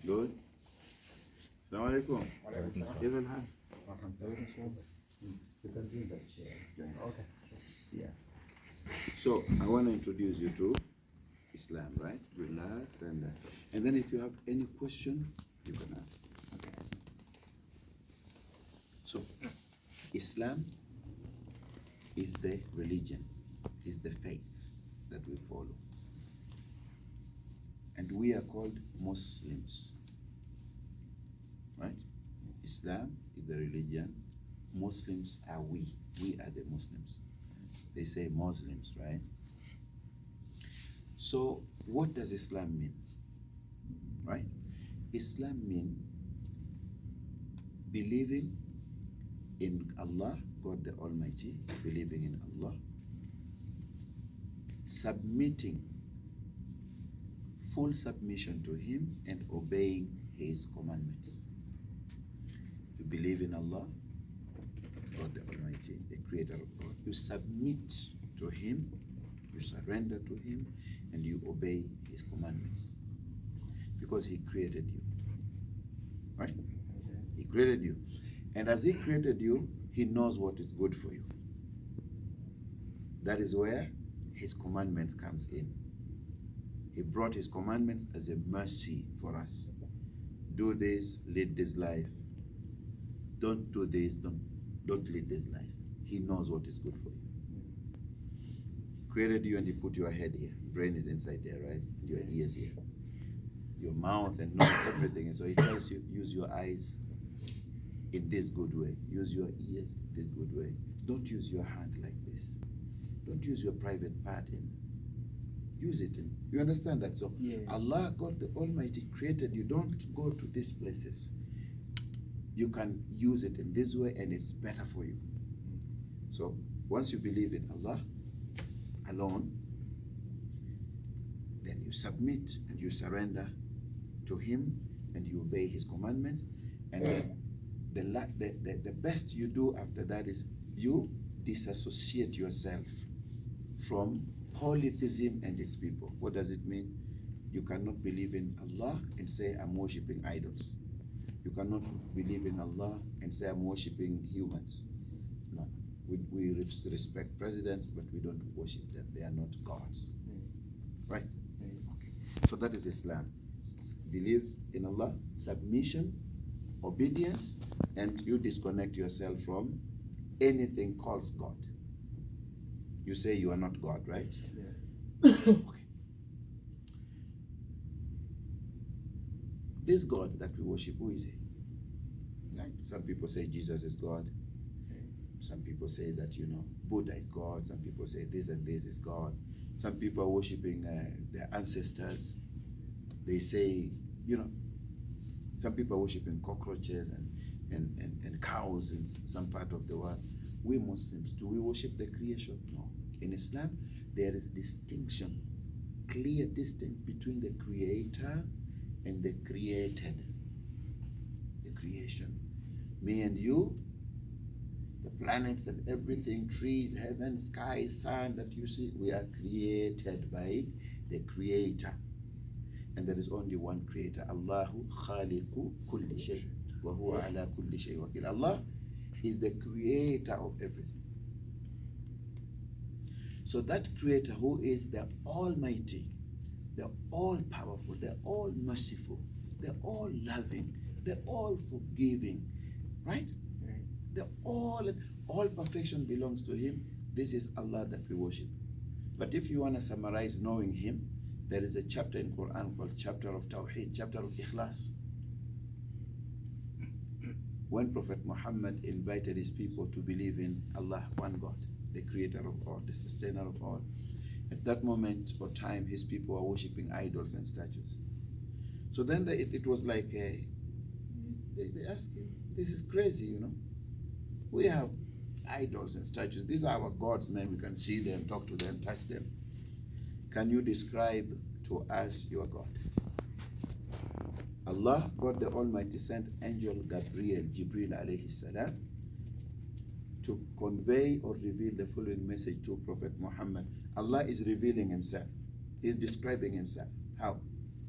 Good. Assalamu alaikum. Even hi. Okay. Yeah. So I want to introduce you to Islam, right? Relax, and then if you have any question, you can ask. Okay. So Islam is the religion, is the faith that we follow, and we are called Muslims, right? Islam is the religion. Muslims are we. We are the Muslims. They say Muslims, right? So what does Islam mean? Right? Islam means believing in Allah, God the Almighty, believing in Allah, submitting, full submission to Him and obeying His commandments. You believe in Allah, God the Almighty, the creator of God. You submit to Him, you surrender to Him, and you obey His commandments. Because He created you. Right? He created you. And as He created you, He knows what is good for you. That is where His commandments comes in. He brought His commandments as a mercy for us. Do this, lead this life. Don't do this, don't lead this life. He knows what is good for you. He created you and He put your head here. Brain is inside there, right? And your ears here. Your mouth and nose, everything. And so He tells you, use your eyes in this good way. Use your ears in this good way. Don't use your hand like this. Don't use your private part in. Use it in. You understand that? So Allah, God the Almighty, created you. Don't go to these places. You can use it in this way and it's better for you. So once you believe in Allah alone, then you submit and you surrender to Him and you obey His commandments. And then the best you do after that is you disassociate yourself from polytheism and its people. What does it mean? You cannot believe in Allah and say, I'm worshipping idols. You cannot believe in Allah and say, I'm worshipping humans. No. We respect presidents, but we don't worship them. They are not gods. Right? Okay. So that is Islam. Believe in Allah, submission, obedience, and you disconnect yourself from anything called God. You say you are not God, right? Yeah. Okay. This God that we worship, who is He? Right? Some people say Jesus is God. Some people say that, Buddha is God. Some people say this and this is God. Some people are worshiping their ancestors. They say, some people are worshiping cockroaches and cows in some part of the world. We Muslims, do we worship the creation? No. In Islam, there is distinction, clear distinction between the creator and the created. The creation. Me and you, the planets and everything, trees, heaven, sky, sun that you see, we are created by the creator. And there is only one creator. Allahu khaliqu kulli shay. Wa huwa ala kulli shay wakil. Allah is the creator of everything. So that creator who is the Almighty, the all-powerful, the all-merciful, the all-loving, the all-forgiving, right? The all perfection belongs to Him. This is Allah that we worship. But if you want to summarize knowing Him, there is a chapter in Quran called chapter of Tawheed, chapter of Ikhlas. When Prophet Muhammad invited his people to believe in Allah, one God, the creator of all, the sustainer of all, at that moment or time, his people were worshipping idols and statues. So then it was like, they asked him, this is crazy, We have idols and statues. These are our gods, man. We can see them, talk to them, touch them. Can you describe to us your God? Allah, God the Almighty, sent angel Gabriel, Jibril alayhi salam, to convey or reveal the following message to Prophet Muhammad. Allah is revealing Himself. He's describing Himself. How?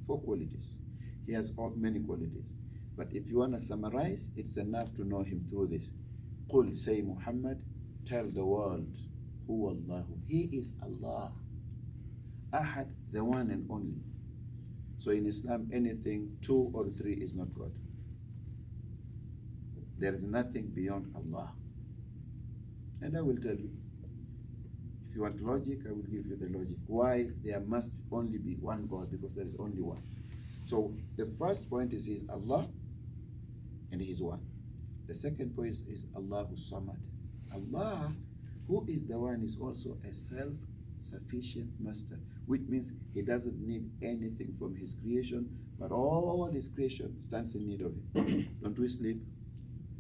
4 qualities. He has many qualities. But if you want to summarize, it's enough to know him through this. Qul, say Muhammad, tell the world, Huwa Allahu. He is Allah. Ahad, the one and only. So in Islam, anything 2 or 3 is not God. There is nothing beyond Allah. And I will tell you. If you want logic, I will give you the logic. Why there must only be one God, because there is only one. So the first point is Allah, and He is one. The second point is Allahu Samad. Allah, who is the one, is also a self-sufficient master, which means He doesn't need anything from His creation, but all His creation stands in need of it. Don't we sleep?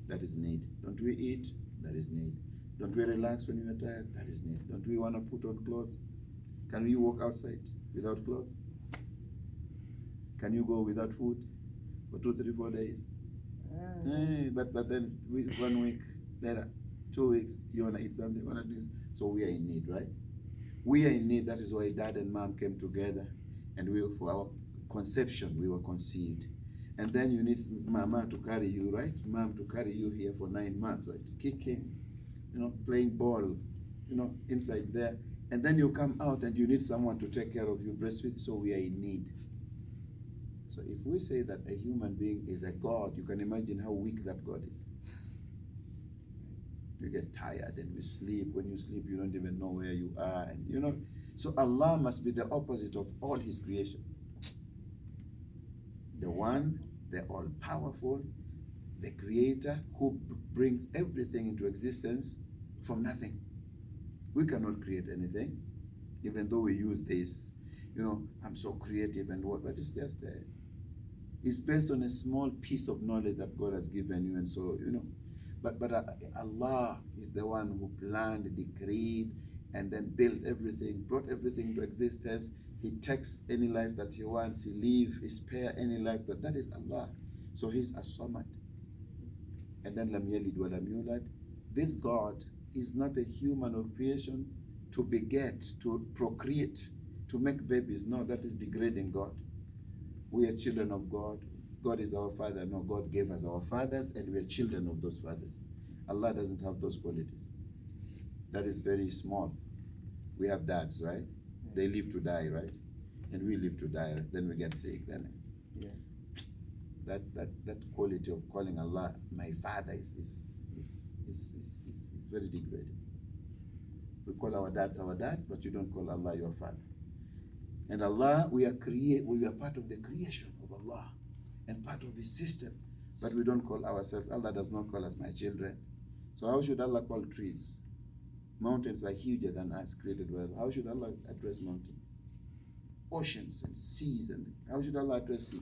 That is need. Don't we eat? That is need. Don't we relax when we are tired? That is need. Don't we want to put on clothes? Can we walk outside without clothes? Can you go without food for 2, 3, 4 days? But then 1 week later, 2 weeks, you want to eat something, you want to do this. So we are in need, right? We are in need. That is why dad and mom came together, and for our conception, we were conceived. And then you need mama to carry you, right? Mom to carry you here for 9 months, right? Kicking, playing ball, inside there. And then you come out and you need someone to take care of you, breastfeed. So we are in need. So if we say that a human being is a God, you can imagine how weak that God is. You get tired and you sleep. When you sleep, you don't even know where you are. And so Allah must be the opposite of all His creation. The one, the all-powerful, the creator who brings everything into existence from nothing. We cannot create anything, even though we use this, I'm so creative and what, but it's just it's based on a small piece of knowledge that God has given you, and so, but Allah is the one who planned, decreed, and then built everything, brought everything into existence. He takes any life that He wants, He leaves, He spare any life that is Allah. So He's as-Samad. And then lam yalid wa lam yulad. This God is not a human or creation to beget, to procreate, to make babies. No, that is degrading God. We are children of God. God is our Father. No, God gave us our fathers, and we are children of those fathers. Allah doesn't have those qualities. That is very small. We have dads, right? They live to die, right? And we live to die. Right? Then we get sick. Then that quality of calling Allah my Father is very degrading. We call our dads, but you don't call Allah your Father. And Allah, we are part of the creation of Allah and part of His system, but we don't call ourselves. Allah does not call us my children. So how should Allah call trees? Mountains are huger than us, created by Allah. How should Allah address mountains? Oceans and seas, and how should Allah address sea?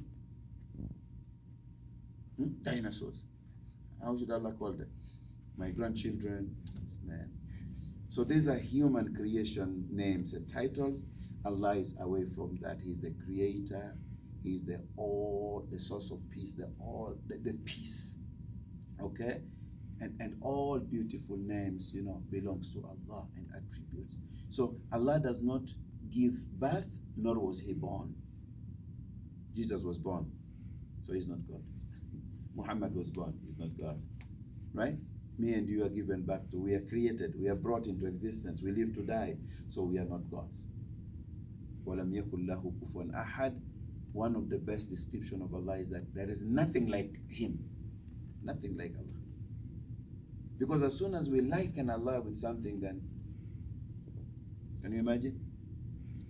Dinosaurs. How should Allah call them? My grandchildren, man. So these are human creation names and titles. Allah is away from that. He's the creator. He's the source of peace, the peace. Okay? And all beautiful names, belongs to Allah and attributes. So Allah does not give birth, nor was He born. Jesus was born, so He's not God. Muhammad was born, He's not God. Right? Me and you are given birth to. We are created. We are brought into existence. We live to die, so we are not gods. وَلَمْ يَكُنْ لَهُ كُفُوًا أَحَدٌ. One of the best description of Allah is that there is nothing like Him. Nothing like Allah. Because as soon as we liken Allah with something, then, can you imagine?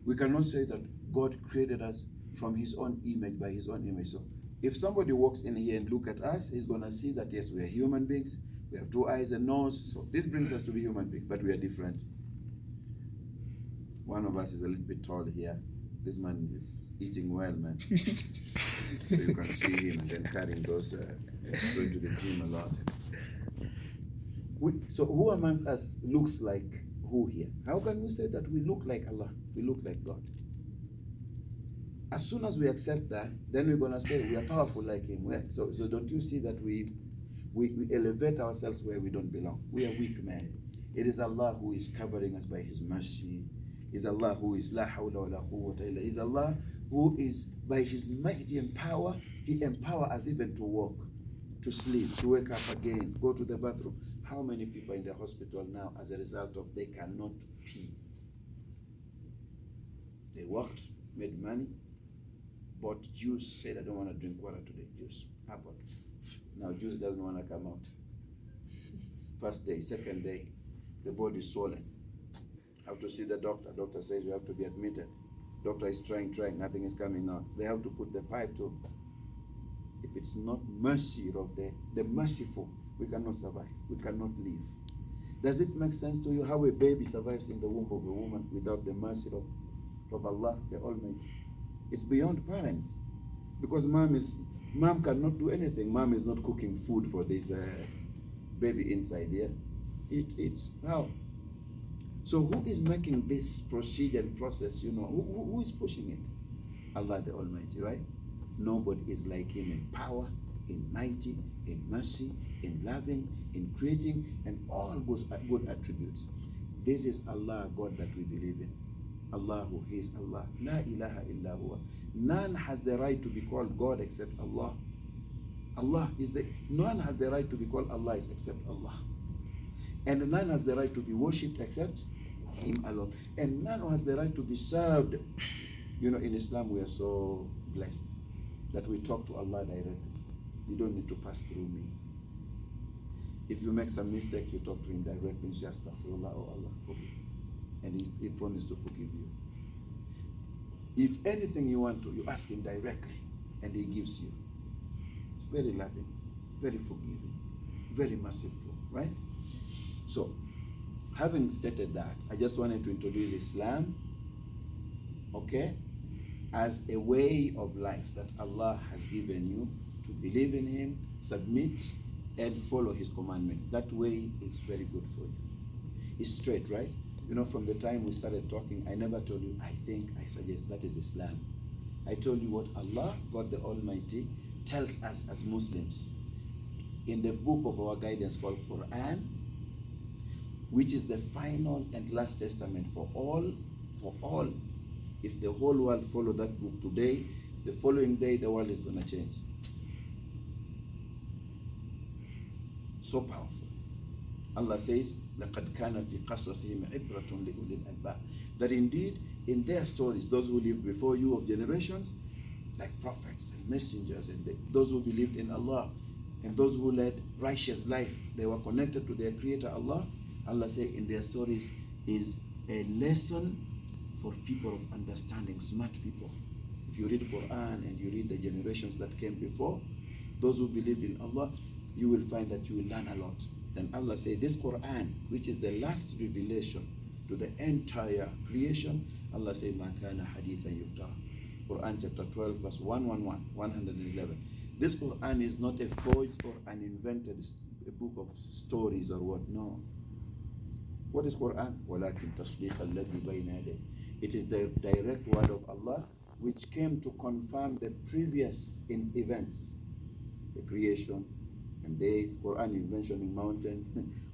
We cannot say that God created us from His own image, by His own image. So if somebody walks in here and look at us, he's going to see that, yes, we are human beings. We have 2 eyes and nose. So this brings us to be human beings, but we are different. One of us is a little bit tall here. This man is eating well, man. So you can see him and then carrying those, going to the gym a lot. So who amongst us looks like who here? How can we say that we look like Allah? We look like God. As soon as we accept that, then we're going to say we are powerful like Him. So don't you see that we elevate ourselves where we don't belong? We are weak men. It is Allah who is covering us by His mercy. Is Allah who is la hawla wa la quwwata illa. Is Allah who is by his mighty and power, he empowers us even to walk, to sleep, to wake up again, go to the bathroom. How many people in the hospital now as a result of they cannot pee? They worked, made money, bought juice, said I don't want to drink water today, juice, apple. Now juice doesn't want to come out. First day, second day, the body is swollen. Have to see the doctor. Doctor says you have to be admitted. Doctor is trying, nothing is coming out. They have to put the pipe to. If it's not mercy of the merciful, we cannot survive. We cannot live. Does it make sense to you how a baby survives in the womb of a woman without the mercy of Allah, the Almighty? It's beyond parents. Because mom cannot do anything. Mom is not cooking food for this baby inside here. Eat. How? So who is making this procedure and process, who is pushing it? Allah the Almighty, right? Nobody is like him in power, in mighty, in mercy, in loving, in creating, and all good attributes. This is Allah, God that we believe in. Allahu, He is Allah. La ilaha illa huwa. None has the right to be called God except Allah. None has the right to be called Allah except Allah. And none has the right to be worshipped except Him alone. And none has the right to be served. In Islam we are so blessed that we talk to Allah directly. You don't need to pass through me. If you make some mistake, you talk to Him directly. You say, Astaghfirullah, oh Allah, forgive me. And He promised to forgive you. If anything you want to, you ask Him directly, and He gives you. It's very loving, very forgiving, very merciful, right? So, having stated that, I just wanted to introduce Islam, okay, as a way of life that Allah has given you to believe in Him, submit, and follow His commandments. That way is very good for you. It's straight, right? From the time we started talking, I never told you, I suggest that is Islam. I told you what Allah, God the Almighty, tells us as Muslims in the book of our guidance called Quran, which is the final and last testament for all. If the whole world follow that book today, the following day the world is going to change. So powerful. Allah says, لَقَدْ كَانَ فِي قَصَصِهِمْ عِبْرَةٌ لِأُولِي الْأَلْبَابِ. That indeed, in their stories, those who lived before you of generations, like prophets and messengers, and those who believed in Allah, and those who led righteous life, they were connected to their Creator Allah. Allah says in their stories is a lesson for people of understanding, smart people. If you read Quran and you read the generations that came before, those who believed in Allah, you will find that you will learn a lot. Then Allah says this Quran, which is the last revelation to the entire creation, Allah says, مَا كَانَ حَدِيثًا يُفْتَرَى. Quran chapter 12, verse 111. This Quran is not a forged or an invented a book of stories or what, no. What is Quran? وَلَكِنْ تَصْدِيقَ الَّذِي بَيْنَ يَدَيْهِ. It is the direct word of Allah which came to confirm the previous events, the creation and days. Quran is mentioning mountains,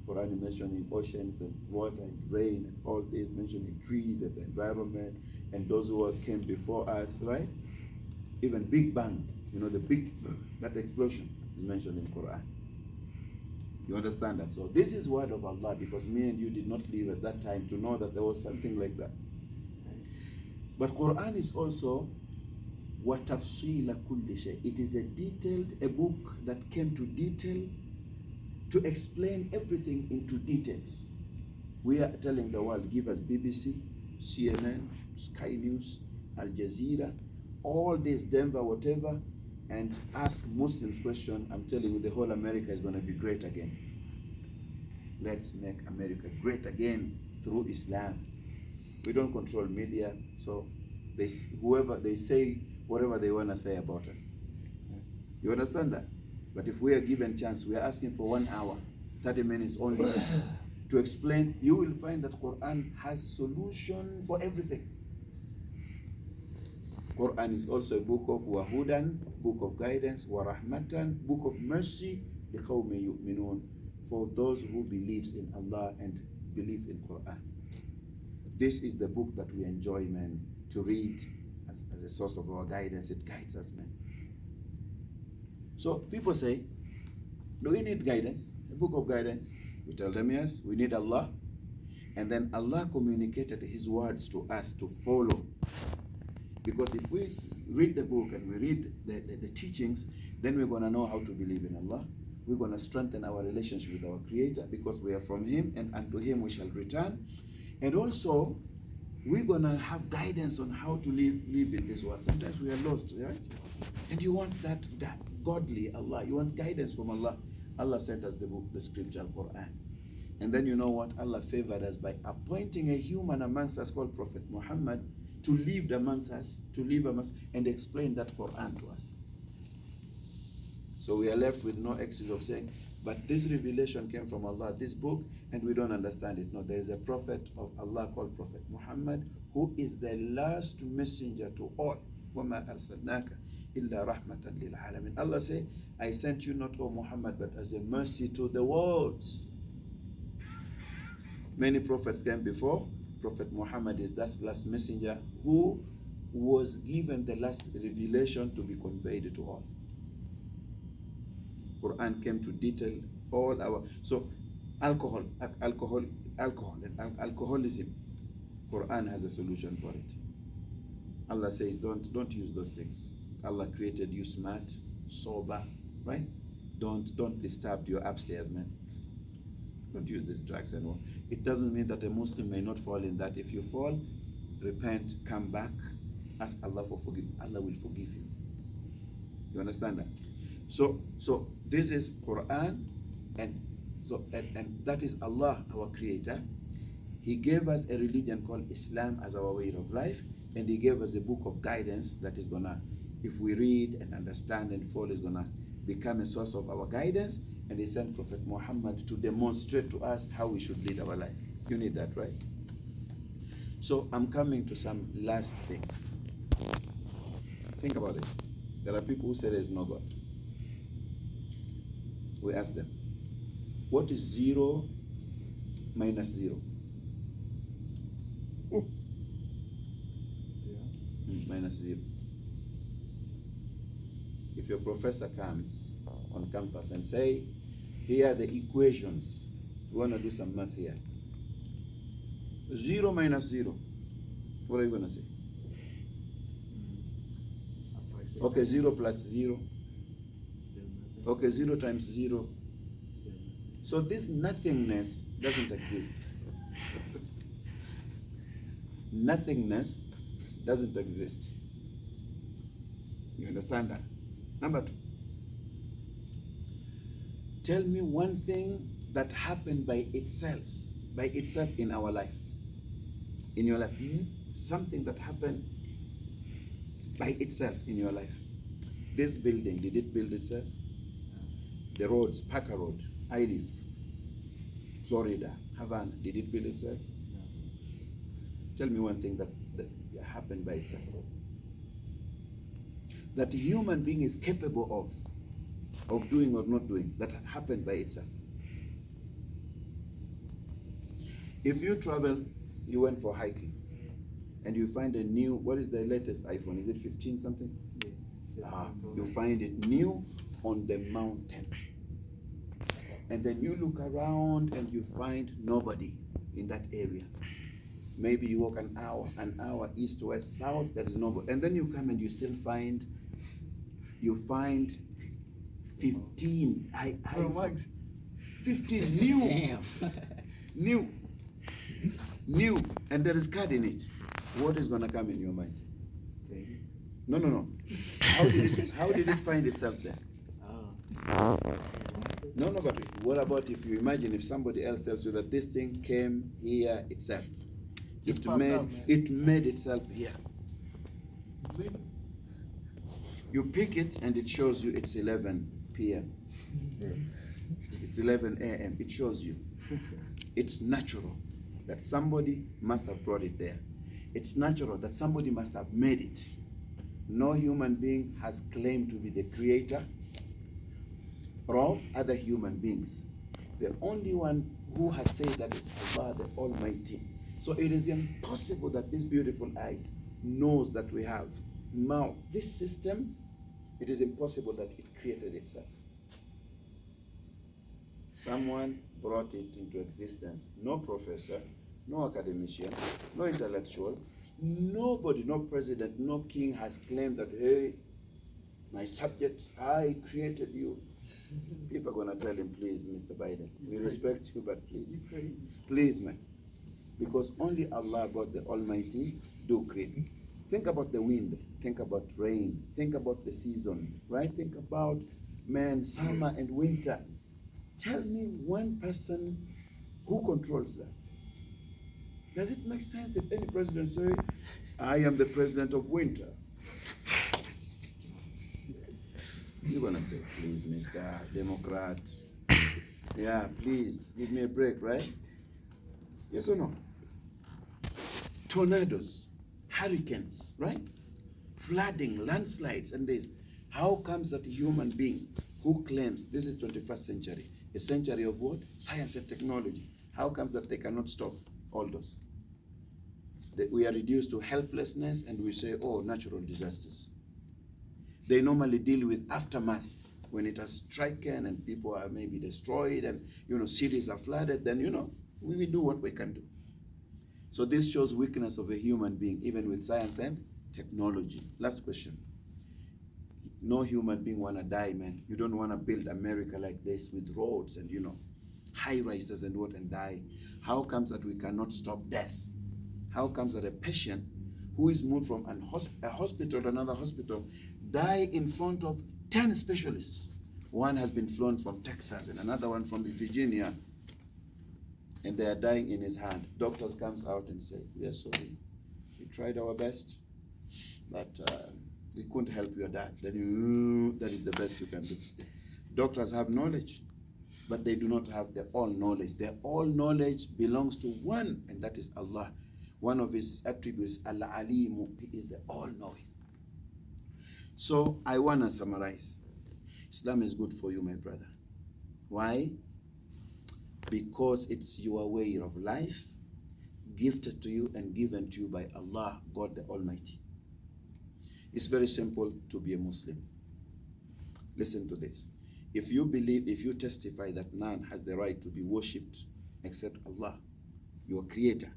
Quran is mentioning oceans and water and rain and all this, mentioning trees and the environment and those who came before us, right? Even Big Bang, the big, that explosion is mentioned in Quran. You understand that? So this is word of Allah, because me and you did not live at that time to know that there was something like that. But Quran is also وَتَفْصِيلَ كُلِّ شَيْءٍ. It is a book that came to detail, to explain everything into details. We are telling the world, give us BBC, CNN, Sky News, Al Jazeera, all this, Denver, whatever, and ask Muslims question. I'm telling you, the whole America is going to be great again. Let's make America great again through Islam. We don't control media, so they say whatever they want to say about us. You understand that? But if we are given chance, we are asking for 1 hour, 30 minutes only to explain. You will find that Quran has solution for everything. Quran is also a book of wahudan, book of guidance, warahmatan, book of mercy, liqawmi yu'minun, for those who believes in Allah and believe in Quran. This is the book that we enjoy, man, to read as a source of our guidance. It guides us, man. So people say, do we need guidance? A book of guidance? We tell them yes, we need Allah. And then Allah communicated His words to us to follow. Because if we read the book and we read the teachings, then we're going to know how to believe in Allah. We're going to strengthen our relationship with our Creator because we are from Him and unto Him we shall return. And also, we're going to have guidance on how to live in this world. Sometimes we are lost, right? And you want that godly Allah. You want guidance from Allah. Allah sent us the book, the scripture, Quran. And then you know what? Allah favored us by appointing a human amongst us called Prophet Muhammad to live amongst us, and explain that Quran to us. So we are left with no excuse of saying, but this revelation came from Allah, this book, and we don't understand it. No, there is a prophet of Allah called Prophet Muhammad, who is the last messenger to all. وَمَا أَرْسَلْنَاكَ إِلَّا رَحْمَةً لِلْعَالَمِينَ. Allah say, I sent you not, O Muhammad, but as a mercy to the worlds. Many prophets came before. Prophet Muhammad is that last messenger who was given the last revelation to be conveyed to all. Quran came to detail all our... So alcoholism. Quran has a solution for it. Allah says, don't use those things. Allah created you smart, sober, right? Don't disturb your upstairs, man. Don't use these drugs and all. It doesn't mean that a Muslim may not fall in that. If you fall, repent, come back, ask Allah for forgiveness. Allah will forgive you. You understand that? So this is Quran, and that is Allah, our Creator. He gave us a religion called Islam as our way of life, and He gave us a book of guidance that is gonna, if we read and understand and follow, is gonna become a source of our guidance. And He sent Prophet Muhammad to demonstrate to us how we should lead our life. You need that, right? So I'm coming to some last things. Think about it. There are people who say there is no God. We ask them, what is 0 minus 0? Minus 0. If your professor comes on campus and say, here are the equations, we want to do some math here. 0 minus 0, what are you going to say? Okay, 0 plus 0. Okay, 0 times 0. So this nothingness doesn't exist. Nothingness doesn't exist. You understand that? Number 2. Tell me one thing that happened by itself in our life. In your life. Something that happened by itself in your life. This building, did it build itself? The roads, Parker Road, I live, Florida, Havana, did it build itself? No. Tell me one thing that happened by itself. That a human being is capable of doing or not doing, that happened by itself. If you travel, you went for hiking, and you find a new, what is the latest iPhone? Is it 15 something? Yeah. You find it new on the mountain. And then you look around and you find nobody in that area. Maybe you walk an hour east, west, south, there is nobody. And then you come and you still find, 15 iPhones. 15 new. Damn. New. And there is card in it. What is going to come in your mind? No. How did it find itself there? No, but what about if you imagine if somebody else tells you that this thing came here itself? It made itself here. You pick it and it shows you it's 11 p.m. It's 11 a.m. It shows you. It's natural that somebody must have brought it there. It's natural that somebody must have made it. No human being has claimed to be the creator of other human beings. The only one who has said that is Allah the Almighty. So it is impossible that these beautiful eyes nose that we have, mouth, this system, it is impossible that it created itself. Someone brought it into existence. No professor, no academician, no intellectual, nobody, no president, no king has claimed that, hey, my subjects, I created you. People are going to tell him, please, Mr. Biden, we respect you, but please, please, man. Because only Allah, God the Almighty, do create. Think about the wind, think about rain, think about the season, right? Think about, man, summer and winter. Tell me one person who controls that. Does it make sense if any president say, I am the president of winter? You're gonna say, please, Mr. Democrat, yeah, please, give me a break, right? Yes or no? Tornadoes, hurricanes, right? Flooding, landslides, and this. How comes that a human being who claims this is 21st century, a century of what? Science and technology. How comes that they cannot stop all those? We are reduced to helplessness and we say, oh, natural disasters. They normally deal with aftermath when it has stricken and people are maybe destroyed and, cities are flooded, then, we do what we can do. So this shows weakness of a human being, even with science and technology. Last question. No human being want to die, man. You don't want to build America like this with roads and, high rises and what and die. How comes that we cannot stop death? How comes that a patient who is moved from a hospital to another hospital die in front of 10 specialists? One has been flown from Texas and another one from Virginia, and they are dying in his hand. Doctors comes out and say, we are sorry. We tried our best, but we couldn't help your dad. Then that is the best you can do. Doctors have knowledge, but they do not have their all knowledge. Their all knowledge belongs to one, and that is Allah. One of his attributes, Al-Alimu, he is the all-knowing. So I want to summarize. Islam is good for you, my brother. Why? Because it's your way of life, gifted to you and given to you by Allah, God the Almighty. It's very simple to be a Muslim. Listen to this. If you testify that none has the right to be worshipped except Allah, your creator,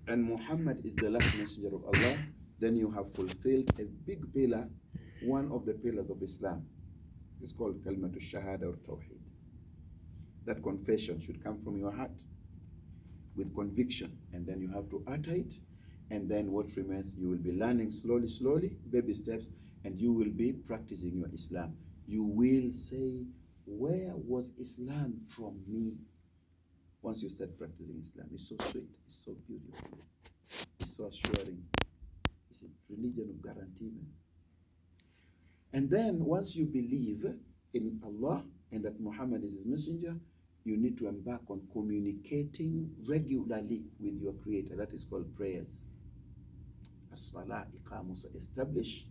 and Muhammad is the last messenger of Allah, then you have fulfilled a big pillar, one of the pillars of Islam. It's called Kalmatul Shahadah or Tawheed. That confession should come from your heart with conviction, and then you have to utter it, and then what remains, you will be learning slowly, baby steps, and you will be practicing your Islam. You will say, where was Islam from me? Once you start practicing Islam, it's so sweet, it's so beautiful, it's so assuring. It's a religion of guarantee, man. And then once you believe in Allah and that Muhammad is his messenger, you need to embark on communicating regularly with your creator. That is called prayers. As-salah, iqamus, establish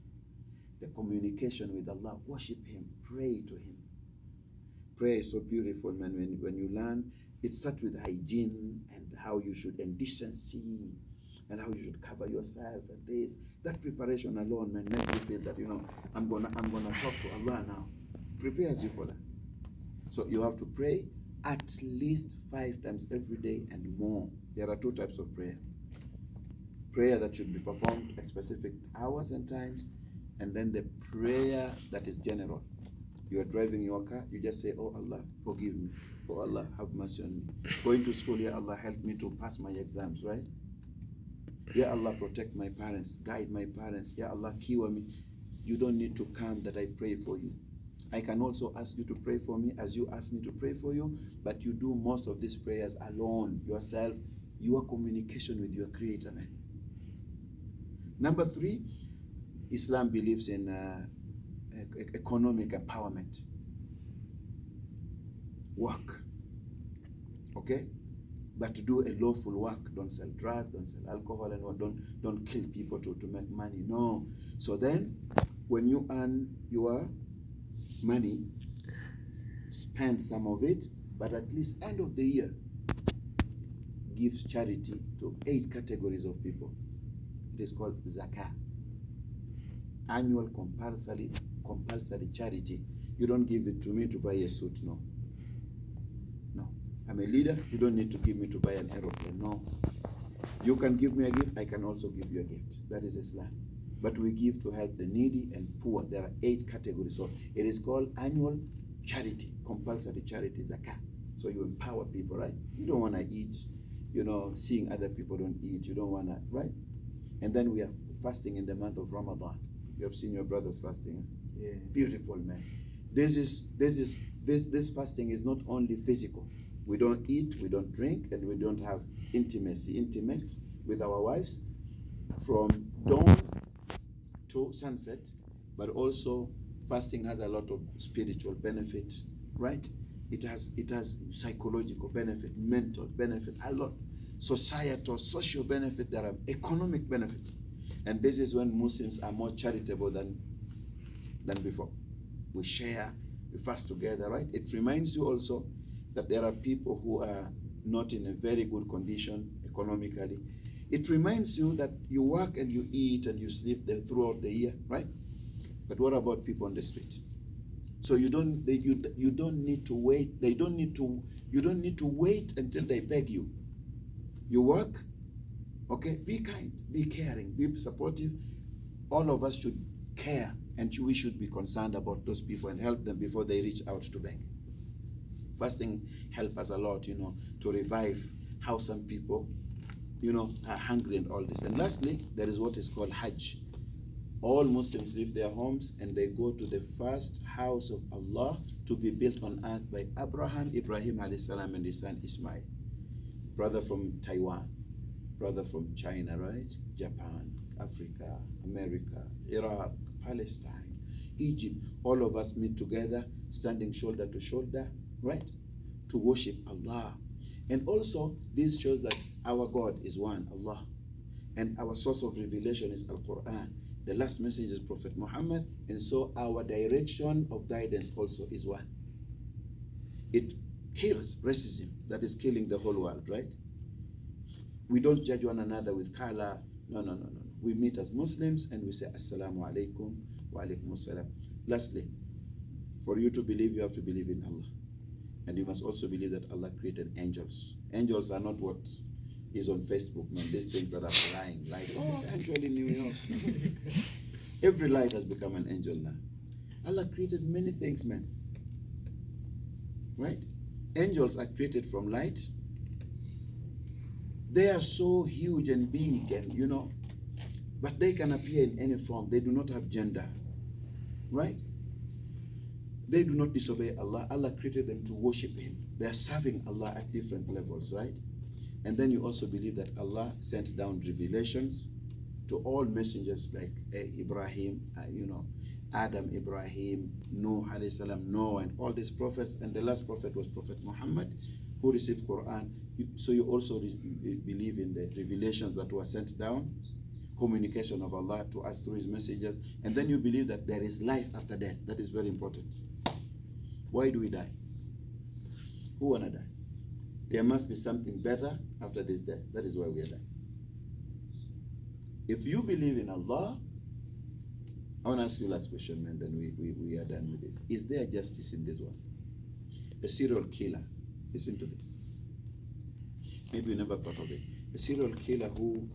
the communication with Allah, worship him, pray to him. Prayer is so beautiful, man. When you learn, it starts with hygiene and how you should, and decency, and how you should cover yourself and this. That preparation alone, man, makes you feel that, I'm gonna talk to Allah now. Prepares you for that. So you have to pray at least 5 times every day and more. There are 2 types of prayer. Prayer that should be performed at specific hours and times, and then the prayer that is general. You are driving your car, you just say, oh Allah, forgive me. Oh Allah, have mercy on me. Going to school, ya Allah, help me to pass my exams, right? Ya Allah, protect my parents, guide my parents. Ya Allah, cure me. You don't need to come that I pray for you. I can also ask you to pray for me as you ask me to pray for you, but you do most of these prayers alone, yourself, your communication with your creator, man. Number 3, Islam believes in economic empowerment. Work. Okay? But to do a lawful work. Don't sell drugs, don't sell alcohol, and don't kill people to make money. No. So then, when you earn your money, spend some of it, but at least end of the year, give charity to 8 categories of people. It is called zakah. Annual compulsory charity. You don't give it to me to buy a suit, no. No. I'm a leader, you don't need to give me to buy an aeroplane, no. You can give me a gift, I can also give you a gift. That is Islam. But we give to help the needy and poor. There are 8 categories. So it is called annual charity, compulsory charity, zakah. So you empower people, right? You don't want to eat, seeing other people don't eat. You don't want to, right? And then we are fasting in the month of Ramadan. You have seen your brothers fasting. Yeah. Beautiful, man. This fasting is not only physical. We don't eat, we don't drink, and we don't have intimate with our wives from dawn to sunset. But also fasting has a lot of spiritual benefit, right? It has psychological benefit, mental benefit, a lot. Societal, social benefit, there are economic benefits. And this is when Muslims are more charitable than before. We share, we fast together, right? It reminds you also that there are people who are not in a very good condition economically. It reminds you that you work and you eat and you sleep there throughout the year, right? But what about people on the street? So you don't need to wait. You don't need to wait until they beg you. You work, okay? Be kind, be caring, be supportive. All of us should care, and we should be concerned about those people and help them before they reach out to beg. Fasting helps us a lot, to revive how some people, are hungry and all this. And lastly, there is what is called Hajj. All Muslims leave their homes and they go to the first house of Allah to be built on earth by Ibrahim alayhi salam, and his son Ismail. Brother from Taiwan, brother from China, right? Japan, Africa, America, Iraq, Palestine, Egypt. All of us meet together, standing shoulder to shoulder, right? To worship Allah. And also, this shows that our God is one, Allah. And our source of revelation is Al-Quran. The last message is Prophet Muhammad. And so our direction of guidance also is one. It kills racism that is killing the whole world, right? We don't judge one another with color. No. We meet as Muslims and we say Assalamu alaikum wa alaikum assalam. Lastly, for you to believe, you have to believe in Allah. And you must also believe that Allah created angels. Angels are not what is on Facebook, man. These things that are flying, like, angel in New York. Every light has become an angel now. Allah created many things, man. Right? Angels are created from light. They are so huge and big and, but they can appear in any form. They do not have gender. Right? They do not disobey Allah. Allah created them to worship Him. They are serving Allah at different levels, right? And then you also believe that Allah sent down revelations to all messengers like Ibrahim, Adam, Ibrahim, Nuh, alayhi salam, Noah, and all these prophets. And the last prophet was Prophet Muhammad, who received Quran. So you also believe in the revelations that were sent down, communication of Allah to us through His messengers. And then you believe that there is life after death. That is very important. Why do we die? Who wanna die? There must be something better after this death. That is why we are dying. If you believe in Allah, I want to ask you last question, and then we are done with this. Is there justice in this world? A serial killer, listen to this. Maybe you never thought of it. A serial killer who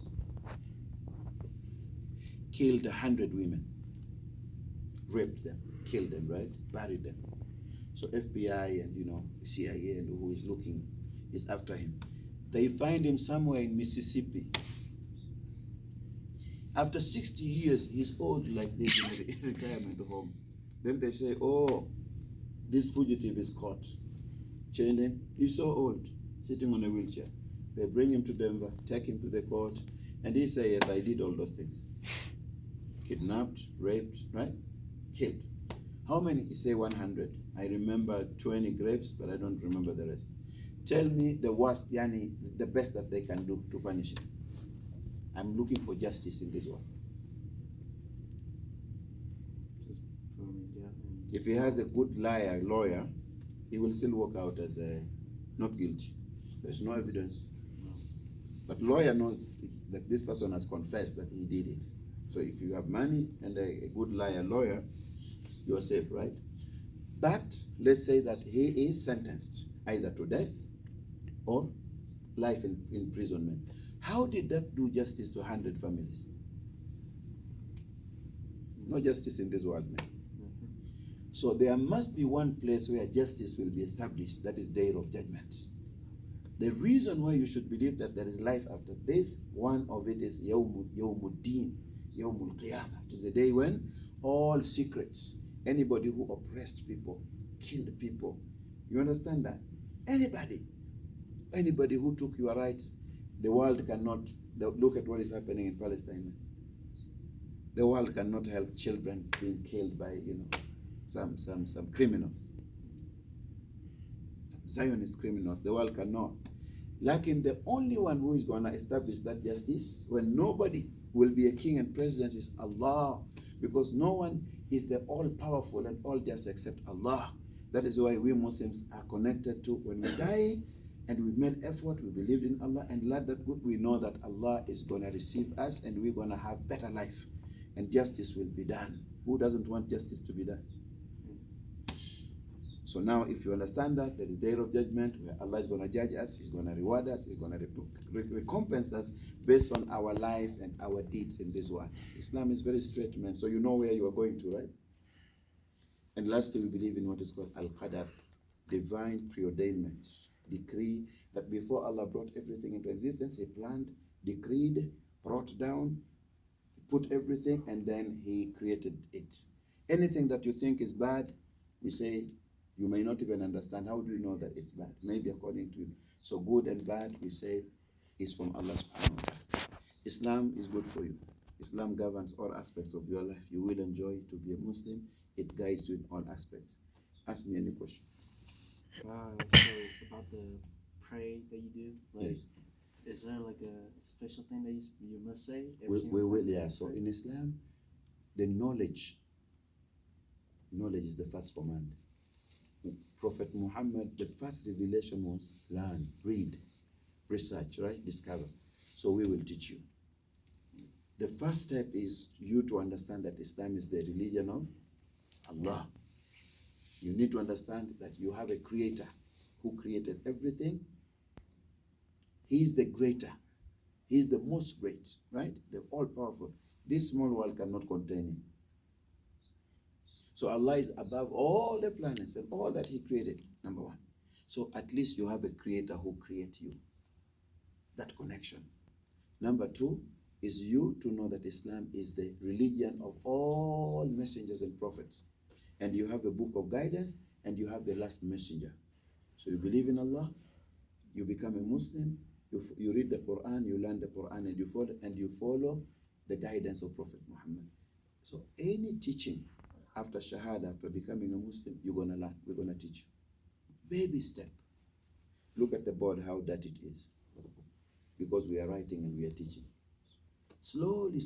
killed 100 women, raped them, killed them, right? Buried them. So FBI and CIA and who is looking is after him. They find him somewhere in Mississippi. After 60 years, he's old like this in a retirement home. Then they say, oh, this fugitive is caught. Chain him. He's so old, sitting on a wheelchair. They bring him to Denver, take him to the court, and he says, yes, I did all those things. Kidnapped, raped, right? Killed. How many? He say 100. I remember 20 graves, but I don't remember the rest. Tell me the worst, the best that they can do to punish him. I'm looking for justice in this world. If he has a good lawyer, he will still walk out as not guilty. There's no evidence. But lawyer knows that this person has confessed that he did it. So if you have money and a good lawyer, you are safe, right? But let's say that he is sentenced either to death or life in imprisonment. How did that do justice to 100 families? No justice in this world, man. So there must be one place where justice will be established, that is day of judgment. The reason why you should believe that there is life after this, one of it is Yawmuddin, Yawmul Qiyamah. It is the day when all secrets, anybody who oppressed people, killed people, you understand that? Anybody who took your rights, the world cannot, look at what is happening in Palestine. The world cannot help children being killed by, some criminals. Some Zionist criminals. The world cannot. Like the only one who is going to establish that justice when nobody will be a king and president is Allah, because no one is the all-powerful and all-just except Allah. That is why we Muslims are connected to when we die and we made effort, we believed in Allah and let that good, we know that Allah is going to receive us and we're going to have better life and justice will be done. Who doesn't want justice to be done? So now if you understand that, there is day of judgment where Allah is going to judge us, He's going to reward us, He's going to recompense us based on our life and our deeds in this world. Islam is very straight, man. So you know where you are going to, right? And lastly, we believe in what is called Al-Qadar, divine preordainment, decree that before Allah brought everything into existence, He planned, decreed, brought down, put everything, and then He created it. Anything that you think is bad, we say, you may not even understand. How do you know that it's bad? Maybe according to you. So good and bad, we say, is from Allah subhanahu wa ta'ala. Islam is good for you. Islam governs all aspects of your life. You will enjoy to be a Muslim. It guides you in all aspects. Ask me any question. So about the pray that you do, like, Yes. is there like a special thing that you must say? We will, yeah. So in Islam, the knowledge is the first command. Prophet Muhammad, the first revelation was learn, read, research, right? Discover. So we will teach you. The first step is you to understand that Islam is the religion of Allah. You need to understand that you have a creator who created everything. He's the greater. He's the most great, right? The all-powerful. This small world cannot contain him. So Allah is above all the planets and all that He created, number one. So at least you have a creator who created you. That connection. Number two is you to know that Islam is the religion of all messengers and prophets. And you have a book of guidance and you have the last messenger. So you believe in Allah, you become a Muslim, you read the Quran, you learn the Quran and you follow the guidance of Prophet Muhammad. So any teaching after Shahadah, after becoming a Muslim, you're going to learn. We're going to teach you. Baby step. Look at the board, how dirty it is. Because we are writing and we are teaching. Slowly,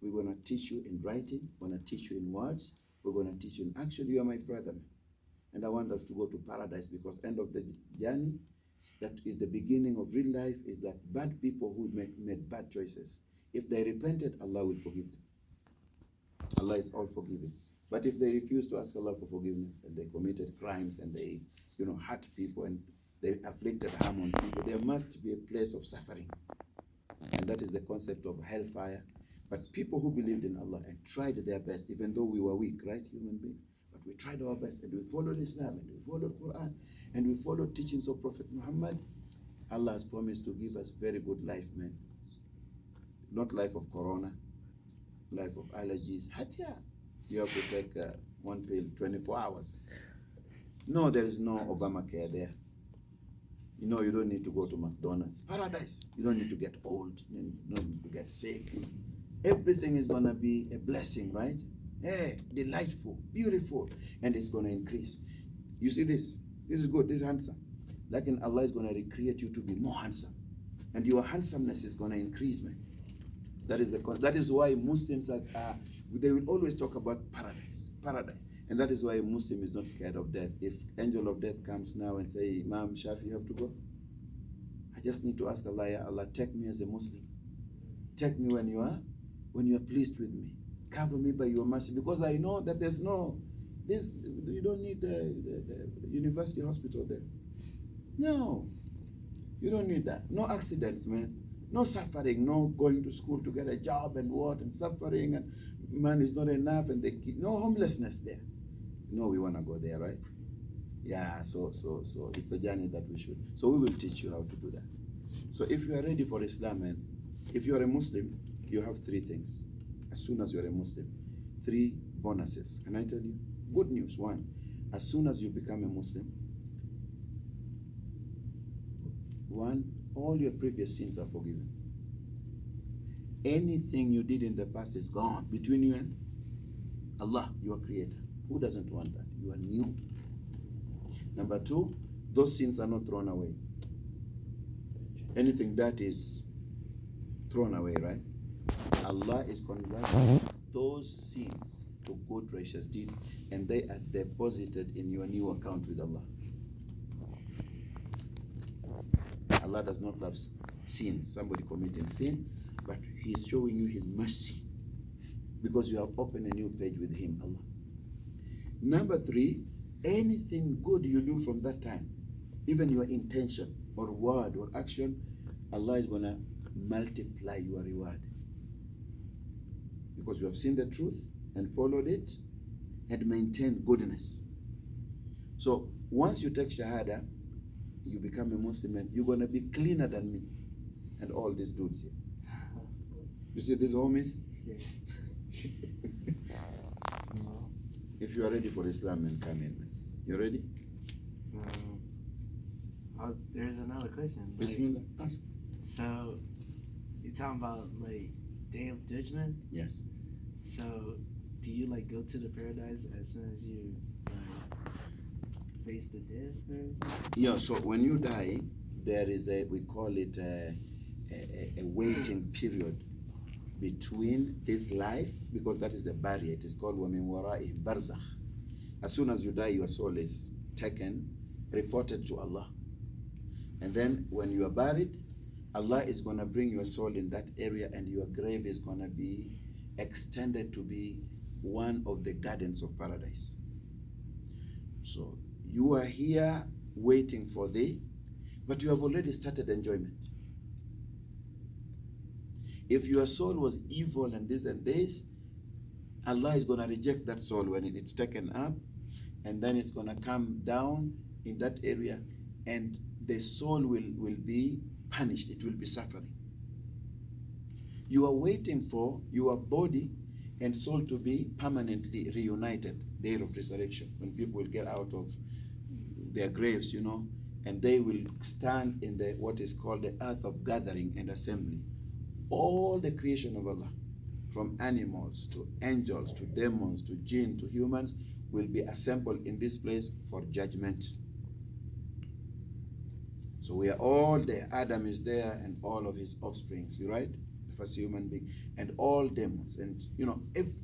we're going to teach you in writing. We're going to teach you in words. We're going to teach you in action. You are my brother. And I want us to go to paradise because end of the journey, that is the beginning of real life, is that bad people who made bad choices, if they repented, Allah will forgive them. Allah is all forgiving. But if they refuse to ask Allah for forgiveness and they committed crimes and they, hurt people and they afflicted harm on people, there must be a place of suffering. And that is the concept of hellfire. But people who believed in Allah and tried their best, even though we were weak, right, human beings, but we tried our best and we followed Islam and we followed Quran and we followed teachings of Prophet Muhammad, Allah has promised to give us very good life, man. Not life of corona, life of allergies. Hatia. You have to take one pill 24 hours. No, there is no Obamacare there. You don't need to go to McDonald's. Paradise. You don't need to get old. You don't need to get sick. Everything is going to be a blessing, right? Hey, delightful, beautiful, and it's going to increase. You see this? This is good. This is handsome. Like in Allah is going to recreate you to be more handsome. And your handsomeness is going to increase, man. That is why Muslims they will always talk about paradise. And that is why a Muslim is not scared of death. If angel of death comes now and say, Imam Shafi, you have to go. I just need to ask Allah, Ya Allah, take me as a Muslim. Take me when you are pleased with me. Cover me by your mercy, because I know that there's no this. You don't need the university hospital there. No, you don't need that. No accidents, man. No suffering. No going to school to get a job and what and suffering and man is not enough and no homelessness there. No, we want to go there, right? Yeah. So it's a journey that we should. So we will teach you how to do that. So if you are ready for Islam, and if you are a Muslim, you have three things. As soon as you are a Muslim, three bonuses. Can I tell you? Good news. One, as soon as you become a Muslim, all your previous sins are forgiven. Anything you did in the past is gone between you and Allah, your creator. Who doesn't want that? You are new. Number two, those sins are not thrown away. Anything that is thrown away, right? Allah is converting those sins to good righteous deeds, and they are deposited in your new account with Allah. Allah does not love sins, somebody committing sin, but He is showing you His mercy because you have opened a new page with Him, Allah. Number three, anything good you do from that time, even your intention or word or action, Allah is going to multiply your reward because you have seen the truth and followed it and maintained goodness. So once you take Shahadah, you become a Muslim and you're going to be cleaner than me and all these dudes here. You see these homies? If you are ready for Islam, man, come in, man. You ready? There's another question. Bismillah, ask. So, you're talking about like Day of Judgment? Yes. So, do you like go to the paradise as soon as you face the death or something? Yeah. So when you die, there is we call it a waiting period between this life, because that is the barrier. It is called wa min wara'ihim barzakh. As soon as you die, your soul is taken, reported to Allah. And then when you are buried, Allah is going to bring your soul in that area, and your grave is going to be extended to be one of the gardens of paradise. So you are here waiting for thee, but you have already started enjoyment. If your soul was evil and this, Allah is going to reject that soul when it's taken up, and then it's going to come down in that area, and the soul will be punished. It will be suffering. You are waiting for your body and soul to be permanently reunited, day of resurrection, when people will get out of their graves, and they will stand in the what is called the earth of gathering and assembly. All the creation of Allah, from animals to angels to demons to jinn to humans, will be assembled in this place for judgment. So we are all there. Adam is there and all of his offsprings, you right? The first human being, and all demons, and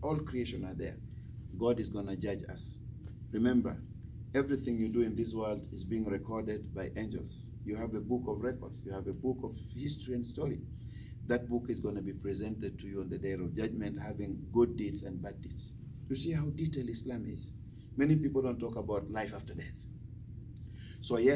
all creation are there. God is going to judge us. Remember, everything you do in this world is being recorded by angels. You have a book of records. You have a book of history and story. That book is going to be presented to you on the day of judgment, having good deeds and bad deeds. You see how detailed Islam is. Many people don't talk about life after death. So yes,